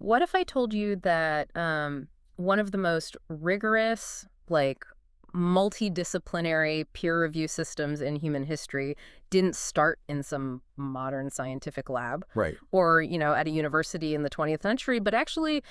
What if I told you that one of the most rigorous, like, multidisciplinary peer review systems in human history didn't start in some modern scientific lab Right. or, at a university in the 20th century, but actually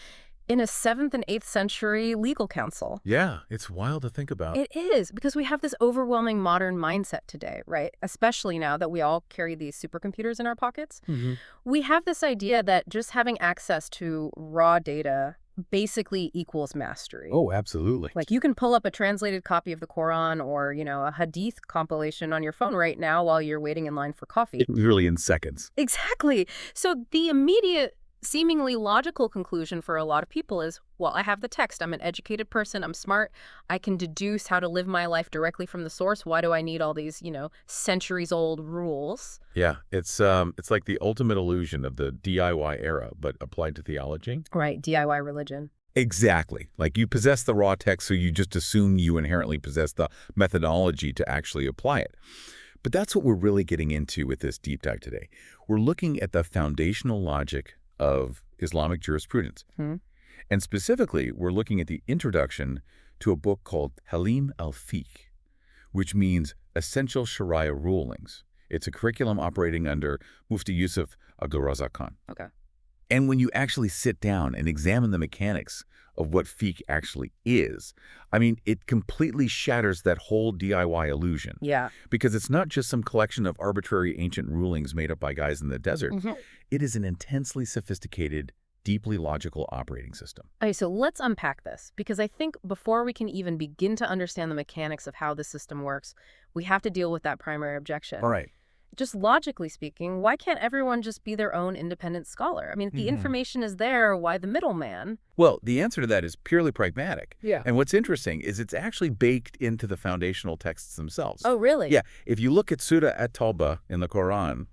in a 7th and 8th century legal council? Yeah, it's wild to think about. It is, because we have this overwhelming modern mindset today, right? Especially now that we all carry these supercomputers in our pockets. Hmm. We have this idea that just having access to raw data basically equals mastery. Oh, absolutely. Like, you can pull up a translated copy of the Quran or, a hadith compilation on your phone right now while you're waiting in line for coffee. Literally in seconds. Exactly. So the immediate, seemingly logical conclusion for a lot of people is, well, I have the text. I'm an educated person. I'm smart. I can deduce how to live my life directly from the source. Why do I need all these, centuries-old rules? Yeah, it's like the ultimate illusion of the DIY era, but applied to theology. Right, DIY religion. Exactly. Like you possess the raw text, so you just assume you inherently possess the methodology to actually apply it. But that's what we're really getting into with this deep dive today. We're looking at the foundational logic of Islamic jurisprudence. And specifically, we're looking at the introduction to a book called Halim al-Fiqh, which means Essential Sharia Rulings. It's a curriculum operating under Mufti Yusuf Abdul Razak Khan. Okay. And when you actually sit down and examine the mechanics of what fiqh actually is, I mean, it completely shatters that whole DIY illusion. Yeah. Because it's not just some collection of arbitrary ancient rulings made up by guys in the desert. It is an intensely sophisticated, deeply logical operating system. Okay, so let's unpack this, because I think before we can even begin to understand the mechanics of how the system works, we have to deal with that primary objection. All right. Just logically speaking, why can't everyone just be their own independent scholar? I mean, if the information is there, why the middleman? Well, the answer to that is purely pragmatic. Yeah. And what's interesting is it's actually baked into the foundational texts themselves. Oh, really? Yeah. If you look at Surah At-Tawbah in the Quran,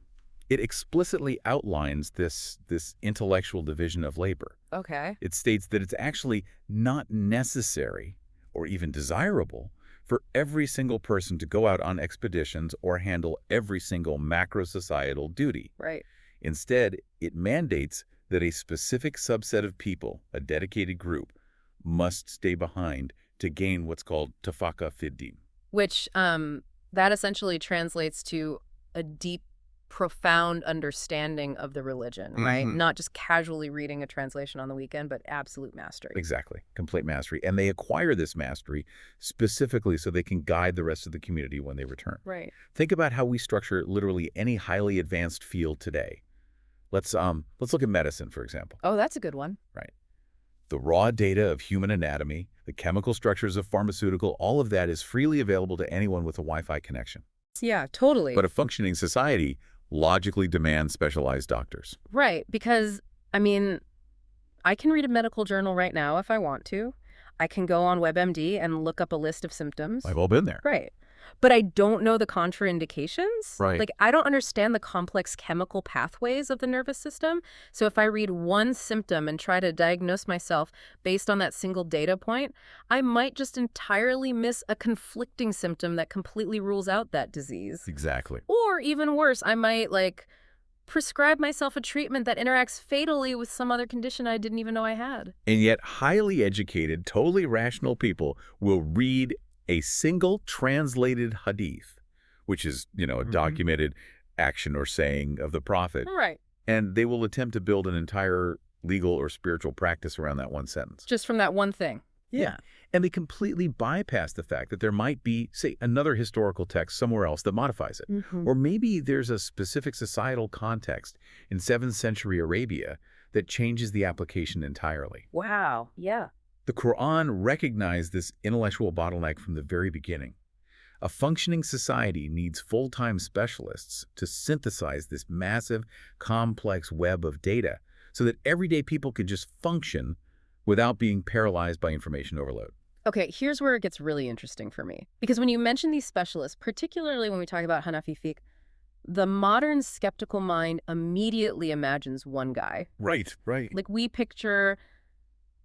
it explicitly outlines this intellectual division of labor. Okay. It states that it's actually not necessary or even desirable for every single person to go out on expeditions or handle every single macro-societal duty. Right. Instead, it mandates that a specific subset of people, a dedicated group, must stay behind to gain what's called tafaqqa fid din. Which, that essentially translates to a deep, profound understanding of the religion, right? Not just casually reading a translation on the weekend, but absolute mastery. Exactly. Complete mastery. And they acquire this mastery specifically so they can guide the rest of the community when they return. Right. Think about how we structure literally any highly advanced field today. Let's look at medicine, for example. Oh, that's a good one. Right. The raw data of human anatomy, the chemical structures of pharmaceutical, all of that is freely available to anyone with a Wi-Fi connection. Yeah, totally. But a functioning society logically demands specialized doctors. Right, because, I mean, I can read a medical journal right now if I want to. I can go on WebMD and look up a list of symptoms. I've all been there. Right. But I don't know the contraindications. Right. Like, I don't understand the complex chemical pathways of the nervous system. So if I read one symptom and try to diagnose myself based on that single data point, I might just entirely miss a conflicting symptom that completely rules out that disease. Exactly. Or even worse, I might, prescribe myself a treatment that interacts fatally with some other condition I didn't even know I had. And yet highly educated, totally rational people will read a single translated hadith, which is, a documented action or saying of the prophet. Right. And they will attempt to build an entire legal or spiritual practice around that one sentence. Just from that one thing. Yeah. And they completely bypass the fact that there might be, say, another historical text somewhere else that modifies it. Or maybe there's a specific societal context in 7th century Arabia that changes the application entirely. Wow. Yeah. The Quran recognized this intellectual bottleneck from the very beginning. A functioning society needs full-time specialists to synthesize this massive, complex web of data so that everyday people can just function without being paralyzed by information overload. Okay, here's where it gets really interesting for me. Because when you mention these specialists, particularly when we talk about Hanafi fiqh, the modern skeptical mind immediately imagines one guy. Right. Like, we picture,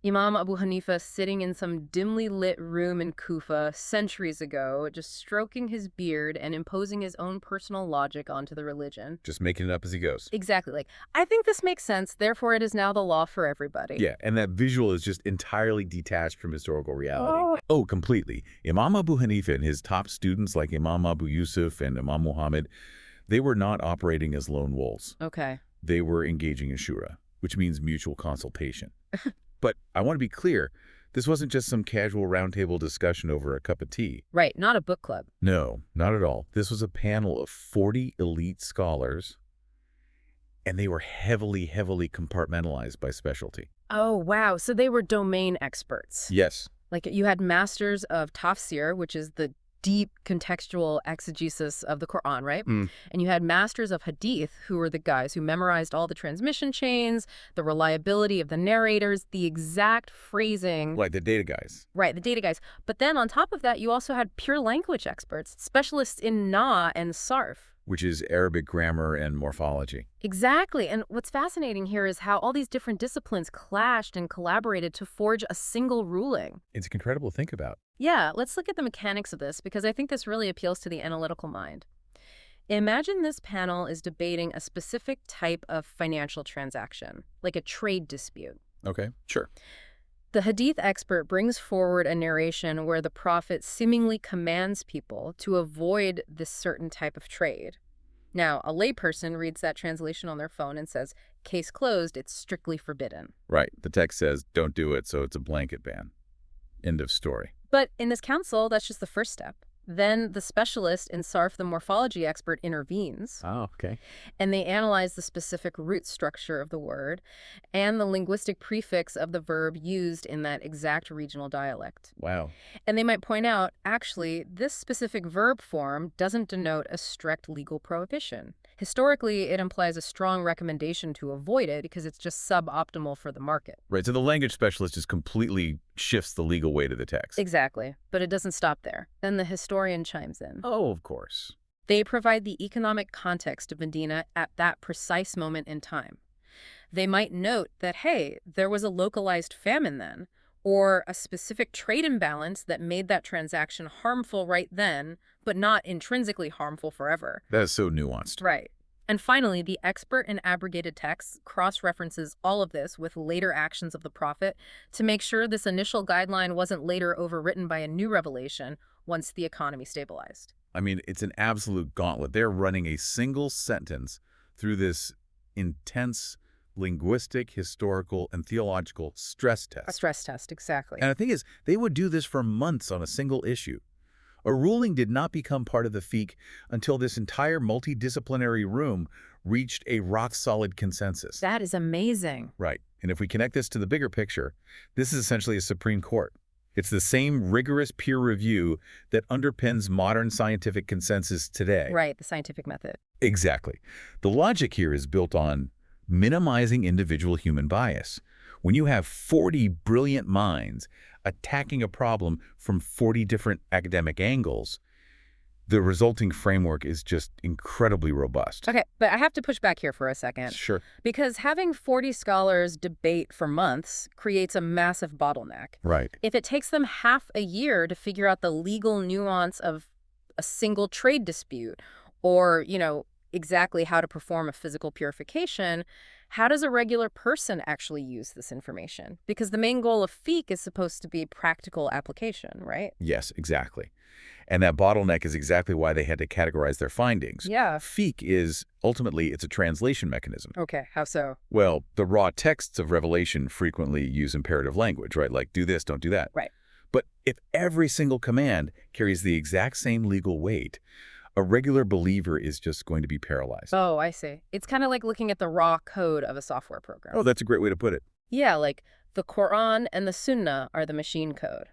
Imam Abu Hanifah sitting in some dimly lit room in Kufa centuries ago, just stroking his beard and imposing his own personal logic onto the religion. Just making it up as he goes. Exactly. Like, I think this makes sense, therefore it is now the law for everybody. Yeah, and that visual is just entirely detached from historical reality. Oh. Oh, completely. Imam Abu Hanifah and his top students like Imam Abu Yusuf and Imam Muhammad, they were not operating as lone wolves. Okay. They were engaging in shura, which means mutual consultation. But I want to be clear, this wasn't just some casual roundtable discussion over a cup of tea. Right, not a book club. No, not at all. This was a panel of 40 elite scholars, and they were heavily compartmentalized by specialty. Oh, wow. So they were domain experts. Yes. Like you had masters of tafsir, which is the deep contextual exegesis of the Qur'an, right? Mm. And you had masters of hadith, who were the guys who memorized all the transmission chains, the reliability of the narrators, the exact phrasing. Like the data guys. Right, the data guys. But then on top of that, you also had pure language experts, specialists in na and sarf. Which is Arabic grammar and morphology. Exactly. And what's fascinating here is how all these different disciplines clashed and collaborated to forge a single ruling. It's incredible to think about. Yeah, let's look at the mechanics of this because I think this really appeals to the analytical mind. Imagine this panel is debating a specific type of financial transaction, like a trade dispute. Okay, sure. The hadith expert brings forward a narration where the prophet seemingly commands people to avoid this certain type of trade. Now, a layperson reads that translation on their phone and says, case closed, it's strictly forbidden. Right. The text says, don't do it, so it's a blanket ban. End of story. But in this council, that's just the first step. Then the specialist in SARF, the morphology expert, intervenes. Oh, okay. And they analyze the specific root structure of the word and the linguistic prefix of the verb used in that exact regional dialect. Wow. And they might point out, actually, this specific verb form doesn't denote a strict legal prohibition. Historically, it implies a strong recommendation to avoid it because it's just suboptimal for the market. Right, so the language specialist just completely shifts the legal weight of the text. Exactly. But it doesn't stop there. Then the historian chimes in. Oh, of course. They provide the economic context of Medina at that precise moment in time. They might note that, hey, there was a localized famine then, or a specific trade imbalance that made that transaction harmful right then, but not intrinsically harmful forever. That is so nuanced. Right. And finally, the expert in abrogated texts cross-references all of this with later actions of the prophet to make sure this initial guideline wasn't later overwritten by a new revelation once the economy stabilized. I mean, it's an absolute gauntlet. They're running a single sentence through this intense linguistic, historical, and theological stress test. A stress test, exactly. And the thing is, they would do this for months on a single issue. A ruling did not become part of the fiqh until this entire multidisciplinary room reached a rock-solid consensus. That is amazing. Right. And if we connect this to the bigger picture, this is essentially a Supreme Court. It's the same rigorous peer review that underpins modern scientific consensus today. Right, the scientific method. Exactly. The logic here is built on minimizing individual human bias. When you have 40 brilliant minds attacking a problem from 40 different academic angles, the resulting framework is just incredibly robust. Okay, but I have to push back here for a second. Sure. Because having 40 scholars debate for months creates a massive bottleneck. Right. If it takes them half a year to figure out the legal nuance of a single trade dispute or, exactly how to perform a physical purification, how does a regular person actually use this information? Because the main goal of fiqh is supposed to be practical application, right? Yes, exactly. And that bottleneck is exactly why they had to categorize their findings. Yeah. Fiqh is, ultimately, it's a translation mechanism. Okay, how so? Well, the raw texts of Revelation frequently use imperative language, right? Like, do this, don't do that. Right. But if every single command carries the exact same legal weight, a regular believer is just going to be paralyzed. Oh, I see. It's kind of like looking at the raw code of a software program. Oh, that's a great way to put it. Yeah, like the Qur'an and the Sunnah are the machine code.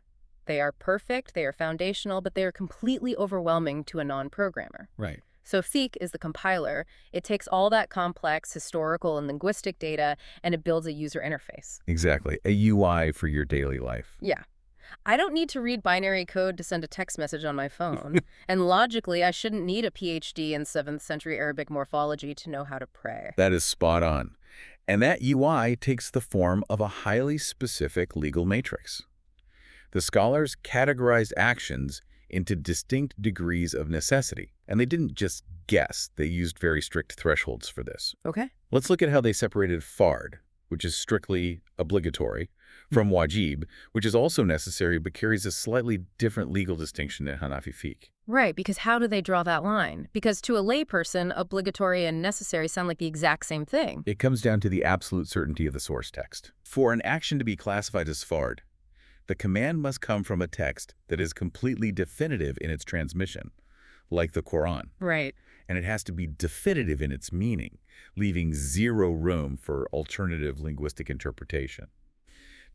They are perfect, they are foundational, but they are completely overwhelming to a non-programmer. Right. So fiqh is the compiler. It takes all that complex historical and linguistic data and it builds a user interface. Exactly. A UI for your daily life. Yeah. I don't need to read binary code to send a text message on my phone. And logically, I shouldn't need a PhD in 7th century Arabic morphology to know how to pray. That is spot on. And that UI takes the form of a highly specific legal matrix. The scholars categorized actions into distinct degrees of necessity, and they didn't just guess, they used very strict thresholds for this. Okay. Let's look at how they separated fard, which is strictly obligatory, from wajib, which is also necessary but carries a slightly different legal distinction in Hanafi fiqh. Right, because how do they draw that line? Because to a layperson, obligatory and necessary sound like the exact same thing. It comes down to the absolute certainty of the source text. For an action to be classified as fard, the command must come from a text that is completely definitive in its transmission, like the Qur'an. Right. And it has to be definitive in its meaning, leaving zero room for alternative linguistic interpretation.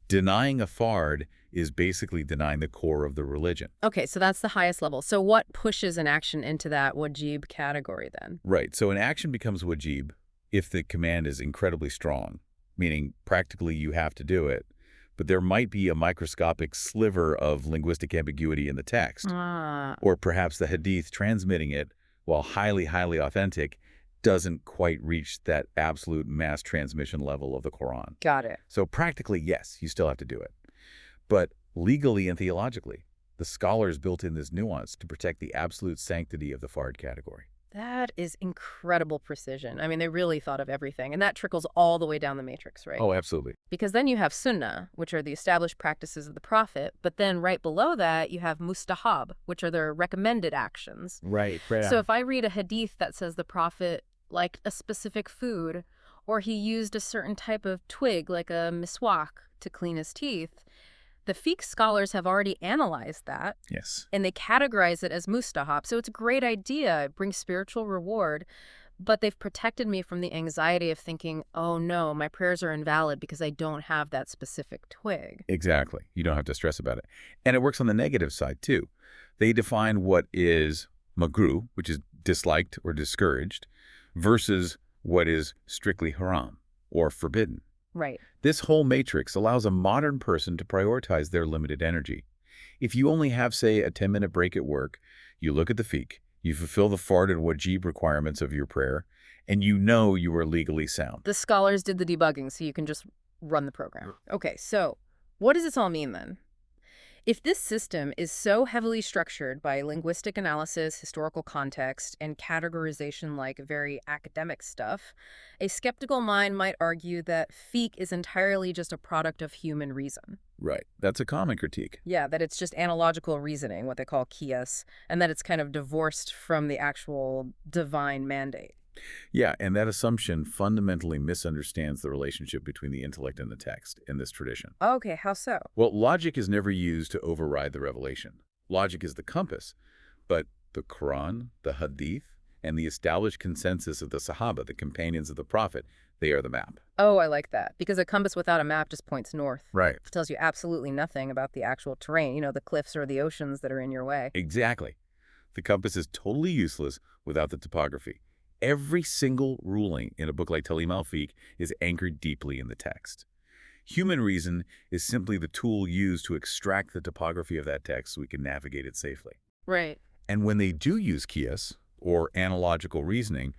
Denying a fard is basically denying the core of the religion. Okay, so that's the highest level. So what pushes an action into that wajib category then? Right, so an action becomes wajib if the command is incredibly strong, meaning practically you have to do it, but there might be a microscopic sliver of linguistic ambiguity in the text. Or perhaps the hadith transmitting it, while highly, highly authentic, doesn't quite reach that absolute mass transmission level of the Quran. Got it. So practically, yes, you still have to do it. But legally and theologically, the scholars built in this nuance to protect the absolute sanctity of the fard category. That is incredible precision. I mean, they really thought of everything. And that trickles all the way down the matrix, right? Oh, absolutely. Because then you have sunnah, which are the established practices of the prophet. But then right below that, you have mustahab, which are their recommended actions. Right. So if I read a hadith that says the prophet liked a specific food, or he used a certain type of twig, like a miswak, to clean his teeth, the fiqh scholars have already analyzed that. Yes. And they categorize it as mustahab. So it's a great idea. It brings spiritual reward. But they've protected me from the anxiety of thinking, oh no, my prayers are invalid because I don't have that specific twig. Exactly. You don't have to stress about it. And it works on the negative side, too. They define what is makruh, which is disliked or discouraged, versus what is strictly haram or forbidden. Right. This whole matrix allows a modern person to prioritize their limited energy. If you only have, say, a 10-minute break at work, you look at the fiqh, you fulfill the fard and wajib requirements of your prayer, and you know you are legally sound. The scholars did the debugging, so you can just run the program. Okay, so what does this all mean then? If this system is so heavily structured by linguistic analysis, historical context, and categorization like very academic stuff, a skeptical mind might argue that fiqh is entirely just a product of human reason. Right. That's a common critique. Yeah, that it's just analogical reasoning, what they call qiyas, and that it's kind of divorced from the actual divine mandate. Yeah, and that assumption fundamentally misunderstands the relationship between the intellect and the text in this tradition. Okay, how so? Well, logic is never used to override the revelation. Logic is the compass, but the Quran, the Hadith, and the established consensus of the Sahaba, the companions of the Prophet, they are the map. Oh, I like that. Because a compass without a map just points north. Right. It tells you absolutely nothing about the actual terrain, you know, the cliffs or the oceans that are in your way. Exactly. The compass is totally useless without the topography. Every single ruling in a book like Talim al-Fiqh is anchored deeply in the text. Human reason is simply the tool used to extract the topography of that text so we can navigate it safely. Right. And when they do use qiyas, or analogical reasoning,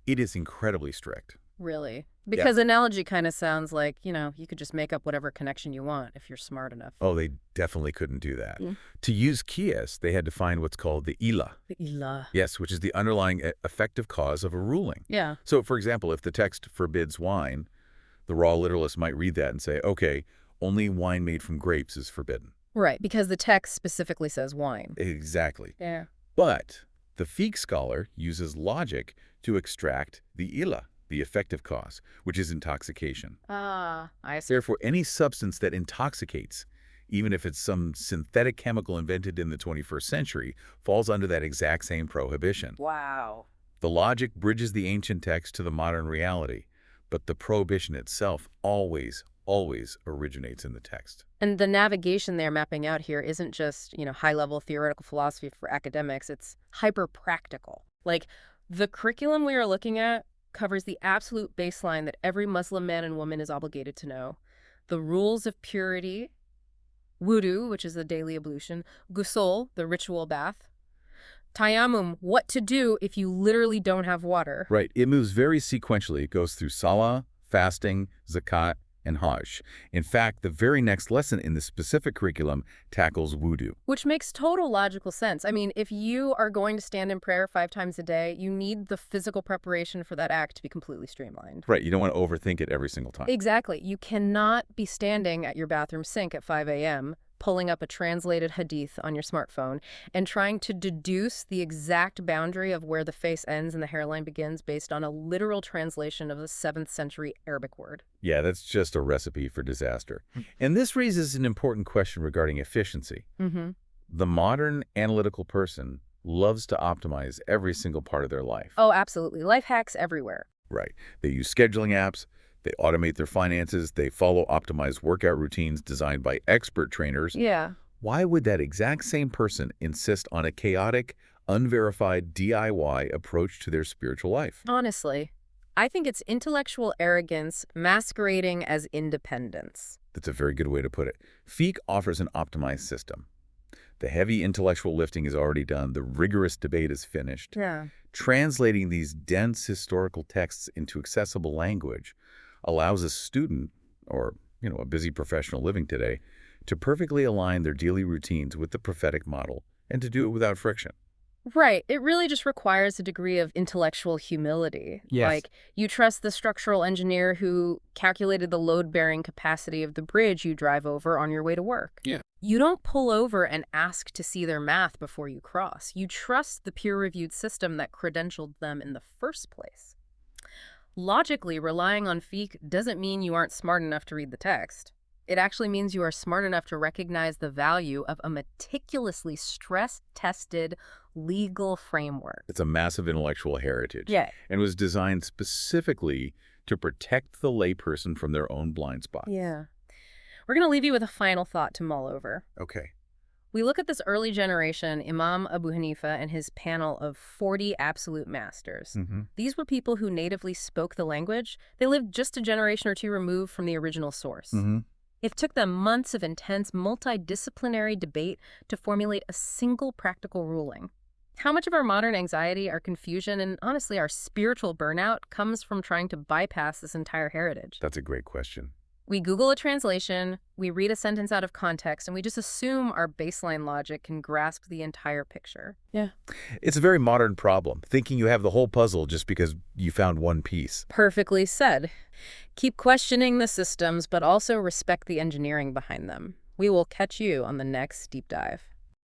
it is incredibly strict. Really? Because analogy kind of sounds like, you know, you could just make up whatever connection you want if you're smart enough. Oh, they definitely couldn't do that. To use qiyas, they had to find what's called the ilah. The ilah. Yes, which is the underlying effective cause of a ruling. Yeah. So, for example, if the text forbids wine, the raw literalist might read that and say, okay, only wine made from grapes is forbidden. Right, because the text specifically says wine. Exactly. Yeah. But the fiqh scholar uses logic to extract the ilah, the effective cause, which is intoxication. Ah, I see. Therefore, any substance that intoxicates, even if it's some synthetic chemical invented in the 21st century, falls under that exact same prohibition. Wow. The logic bridges the ancient text to the modern reality, but the prohibition itself always originates in the text. And the navigation they're mapping out here isn't just, you know, high-level theoretical philosophy for academics. It's hyper-practical. Like, the curriculum we are looking at covers the absolute baseline that every Muslim man and woman is obligated to know. The rules of purity, wudu, which is the daily ablution, ghusl, the ritual bath, tayammum, what to do if you literally don't have water. Right. It moves very sequentially. It goes through salah, fasting, zakat, and hajj. In fact, the very next lesson in the specific curriculum tackles wudu. Which makes total logical sense. I mean, if you are going to stand in prayer 5 times a day, you need the physical preparation for that act to be completely streamlined. Right, you don't want to overthink it every single time. Exactly. You cannot be standing at your bathroom sink at 5 a.m., pulling up a translated hadith on your smartphone and trying to deduce the exact boundary of where the face ends and the hairline begins based on a literal translation of a 7th century Arabic word. Yeah, that's just a recipe for disaster. And this raises an important question regarding efficiency. The modern analytical person loves to optimize every single part of their life. Oh, absolutely. Life hacks everywhere. Right. They use scheduling apps. They automate their finances. They follow optimized workout routines designed by expert trainers. Yeah. Why would that exact same person insist on a chaotic, unverified DIY approach to their spiritual life? Honestly, I think it's intellectual arrogance masquerading as independence. That's a very good way to put it. Fiqh offers an optimized system. The heavy intellectual lifting is already done. The rigorous debate is finished. Yeah. Translating these dense historical texts into accessible language allows a student, or a busy professional living today, to perfectly align their daily routines with the prophetic model and to do it without friction. Right. It really just requires a degree of intellectual humility. Yes. Like, you trust the structural engineer who calculated the load-bearing capacity of the bridge you drive over on your way to work. Yeah. You don't pull over and ask to see their math before you cross. You trust the peer-reviewed system that credentialed them in the first place. Logically, relying on Fiqh doesn't mean you aren't smart enough to read the text. It actually means you are smart enough to recognize the value of a meticulously stress-tested legal framework. It's a massive intellectual heritage. Yeah. And was designed specifically to protect the layperson from their own blind spots. Yeah. We're going to leave you with a final thought to mull over. Okay. We look at this early generation, Imam Abu Hanifah and his panel of 40 absolute masters. These were people who natively spoke the language. They lived just a generation or two removed from the original source. It took them months of intense, multidisciplinary debate to formulate a single practical ruling. How much of our modern anxiety, our confusion, and honestly our spiritual burnout comes from trying to bypass this entire heritage? That's a great question. We Google a translation, we read a sentence out of context, and we just assume our baseline logic can grasp the entire picture. Yeah. It's a very modern problem, thinking you have the whole puzzle just because you found one piece. Perfectly said. Keep questioning the systems, but also respect the engineering behind them. We will catch you on the next deep dive.